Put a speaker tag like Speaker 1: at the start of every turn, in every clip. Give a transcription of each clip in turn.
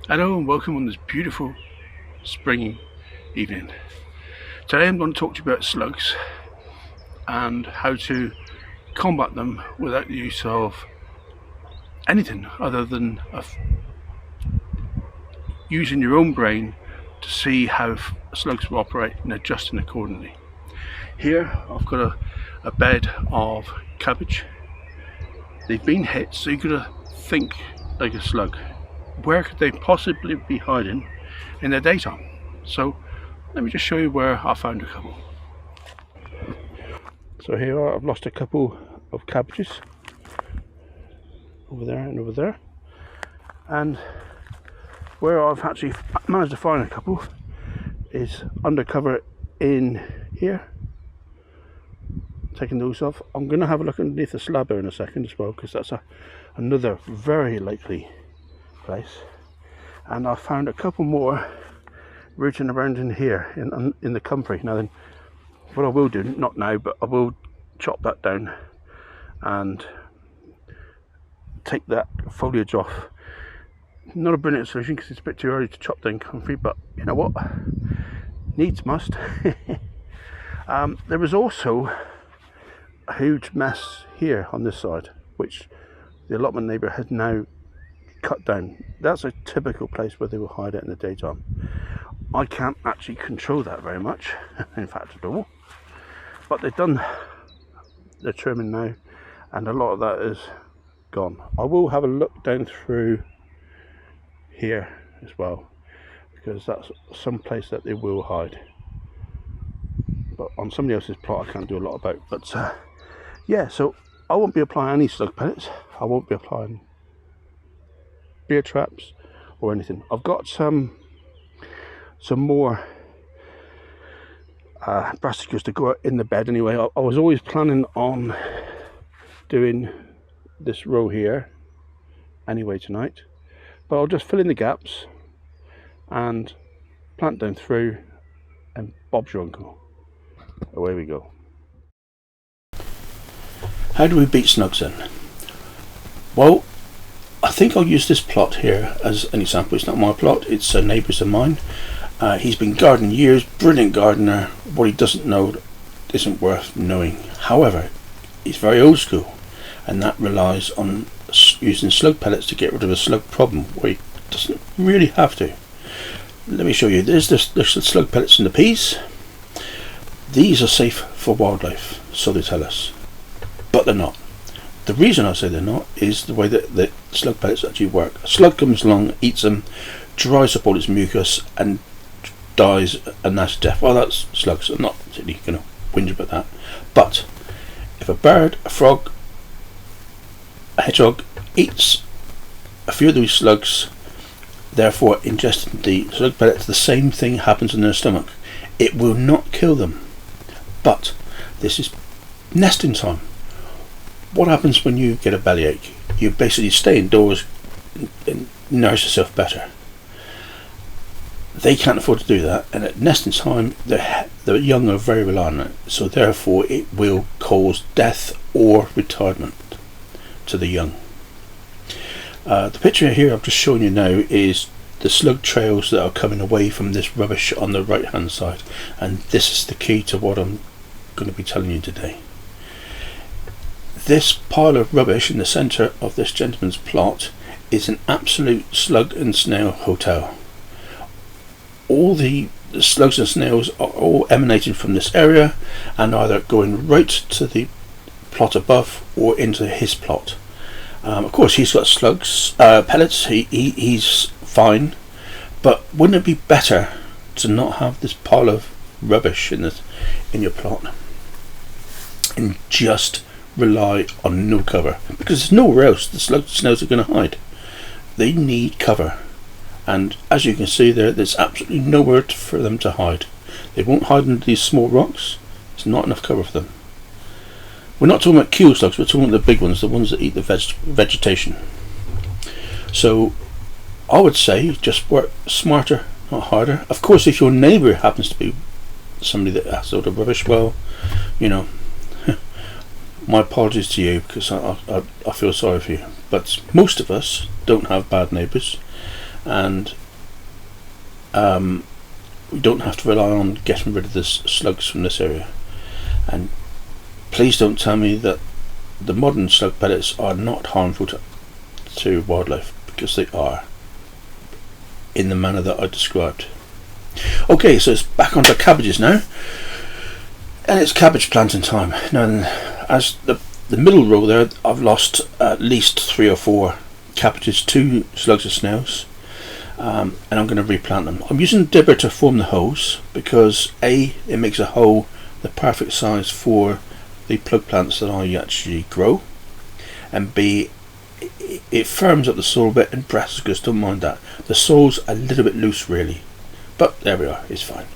Speaker 1: Hello and welcome on this beautiful spring evening. Today I'm going to talk to you about slugs and how to combat them without the use of anything other than using your own brain to see how slugs will operate and adjusting accordingly. Here I've got a bed of cabbage. They've been hit, so you've got to think like a slug. Where could they possibly be hiding in the daytime? So let me just show you where I found a couple. So here I've lost a couple of cabbages over there and over there, and where I've actually managed to find a couple is undercover in here. Taking those off. I'm going to have a look underneath the slab here in a second as well, because that's another very likely place. And I found a couple more rooting around in here in the comfrey. Now then, what I will do, not now, but I will chop that down and take that foliage off. Not a brilliant solution because it's a bit too early to chop down comfrey, but you know what, needs must. There was also a huge mess here on this side, which the allotment neighbour had now cut down. That's a typical place where they will hide it in the daytime. I can't actually control that very much, in fact at all, but they've done the trimming now and a lot of that is gone. I will have a look down through here as well, because that's some place that they will hide, but on somebody else's plot I can't do a lot about. But yeah, so I won't be applying any slug pellets, I won't be applying beer traps or anything. I've got some more brassicas to go out in the bed anyway. I was always planning on doing this row here anyway tonight, but I'll just fill in the gaps and plant them through, and Bob's your uncle. Away we go. How do we beat slugs then? Well, I think I'll use this plot here as an example. It's not my plot, it's a neighbour's of mine. He's been gardening years, brilliant gardener. What he doesn't know isn't worth knowing. However, he's very old school, and that relies on using slug pellets to get rid of a slug problem where he doesn't really have to. Let me show you. There's the slug pellets in the peas. These are safe for wildlife, so they tell us, but they're not. The reason I say they're not is the way that the slug pellets actually work. A slug comes along, eats them, dries up all its mucus and dies a nasty death. Well, that's slugs. I'm not really going to whinge about that. But if a bird, a frog, a hedgehog eats a few of these slugs, therefore ingesting the slug pellets, the same thing happens in their stomach. It will not kill them. But this is nesting time. What happens when you get a bellyache? You basically stay indoors and nourish yourself better. They can't afford to do that, and at nesting time the young are very reliant on it, so therefore it will cause death or retirement to the young. The picture here I've just shown you now is the slug trails that are coming away from this rubbish on the right hand side, and this is the key to what I'm going to be telling you today. This pile of rubbish in the centre of this gentleman's plot is an absolute slug and snail hotel. All the slugs and snails are all emanating from this area and either going right to the plot above or into his plot. Of course he's got slugs pellets, he's fine, but wouldn't it be better to not have this pile of rubbish in your plot and just rely on no cover? Because there's nowhere else the slugs and snails are going to hide. They need cover, and as you can see there's absolutely nowhere for them to hide. They won't hide under these small rocks. There's not enough cover for them. We're not talking about keel slugs, we're talking about the big ones, the ones that eat the vegetation. So I would say just work smarter, not harder. Of course, if your neighbour happens to be somebody that has all the rubbish, well, you know, my apologies to you, because I feel sorry for you. But most of us don't have bad neighbours, and we don't have to rely on getting rid of the slugs from this area. And please don't tell me that the modern slug pellets are not harmful to wildlife, because they are, in the manner that I described. Okay, so it's back onto cabbages now, and it's cabbage planting time. Now, as the middle row there, I've lost at least 3 or 4 cabbages to slugs and snails, and I'm going to replant them. I'm using dibber to form the holes because A, it makes a hole the perfect size for the plug plants that I actually grow, and B, it firms up the soil a bit, and brassicas don't mind that. The soil's a little bit loose really, but there we are, it's fine.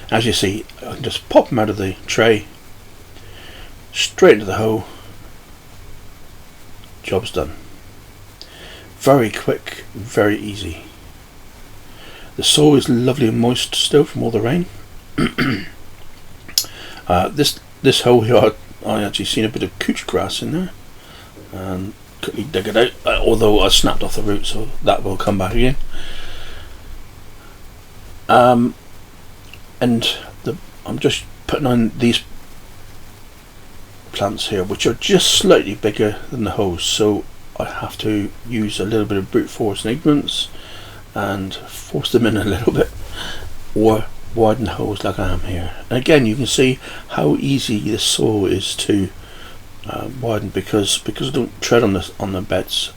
Speaker 1: As you see, I can just pop them out of the tray, straight into the hole, job's done. Very quick, very easy. The soil is lovely and moist still from all the rain. This hole here, I actually seen a bit of couch grass in there, and quickly dig it out, although I snapped off the root, so that will come back again. And I'm just putting on these plants here, which are just slightly bigger than the holes, so I have to use a little bit of brute force and ignorance and force them in a little bit, or widen the holes like I am here. And again, you can see how easy this soil is to widen, because I don't tread on the beds.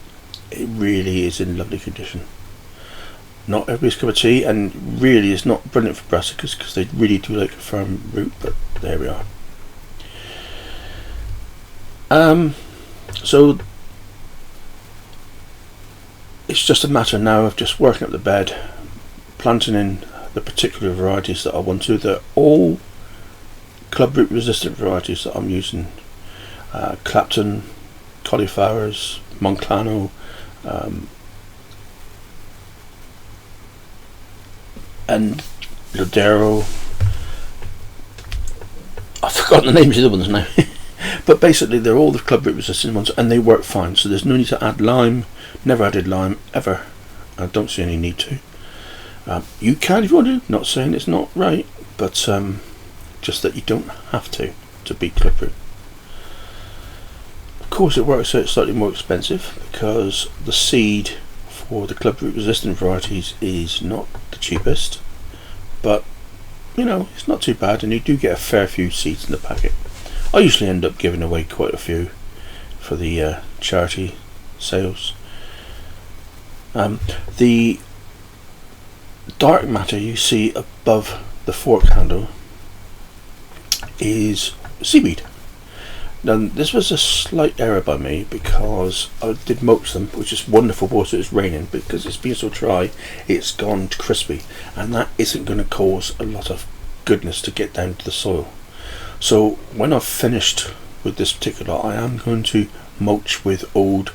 Speaker 1: It really is in lovely condition. Not everybody's cup of tea, and really is not brilliant for brassicas because they really do like a firm root, but there we are. So it's just a matter now of just working up the bed, planting in the particular varieties that I want to. They're all clubroot resistant varieties that I'm using. Clapton, cauliflowers, Monclano, and Lodero. I've forgotten the names of the ones now. But basically they're all the clubroot resistant ones, and they work fine, so there's no need to add lime. Never added lime ever. I don't see any need to. You can if you want to, not saying it's not right, but just that you don't have to beat clubroot. Of course it works out slightly more expensive because the seed for the clubroot resistant varieties is not the cheapest, but you know, it's not too bad, and you do get a fair few seeds in the packet. I usually end up giving away quite a few for the charity sales. The dark matter you see above the fork handle is seaweed. Now this was a slight error by me because I did mulch them, which is wonderful because it's raining, because it's been so dry it's gone crispy, and that isn't going to cause a lot of goodness to get down to the soil. So when I've finished with this particular, I am going to mulch with old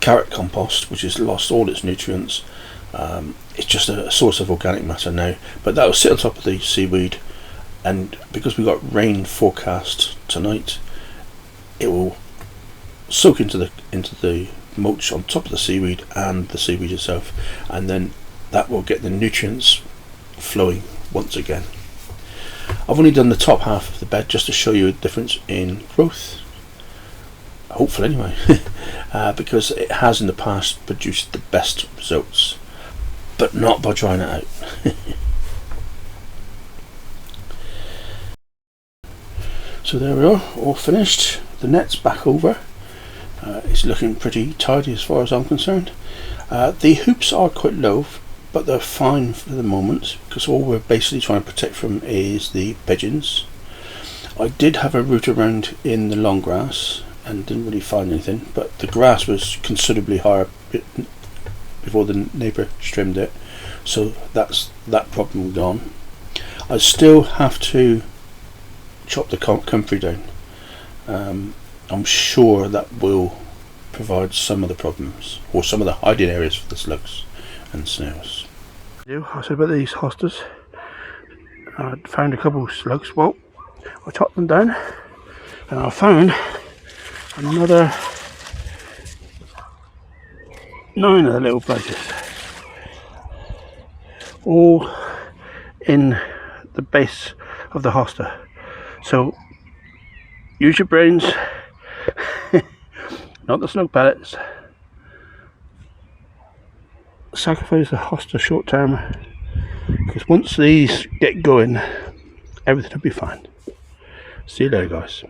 Speaker 1: carrot compost, which has lost all its nutrients. It's just a source of organic matter now, but that will sit on top of the seaweed, and because we got rain forecast tonight, it will soak into the mulch on top of the seaweed and the seaweed itself, and then that will get the nutrients flowing once again. I've only done the top half of the bed just to show you a difference in growth, hopefully anyway, because it has in the past produced the best results, but not by drying it out. So there we are, all finished. The net's back over. It's looking pretty tidy as far as I'm concerned. The hoops are quite low, but they're fine for the moment because all we're basically trying to protect from is the pigeons. I did have a root around in the long grass and didn't really find anything, but the grass was considerably higher before the neighbour trimmed it, so that's that problem gone. I still have to chop the comfrey down. I'm sure that will provide some of the problems, or some of the hiding areas for the slugs and snails. I said about these hostas, I found a couple of slugs. Well, I chopped them down and I found another 9 of the little places. all in the base of the hosta. So use your brains, not the slug pellets. Sacrifice the hosta short term, because once these get going, everything will be fine. See you later, guys.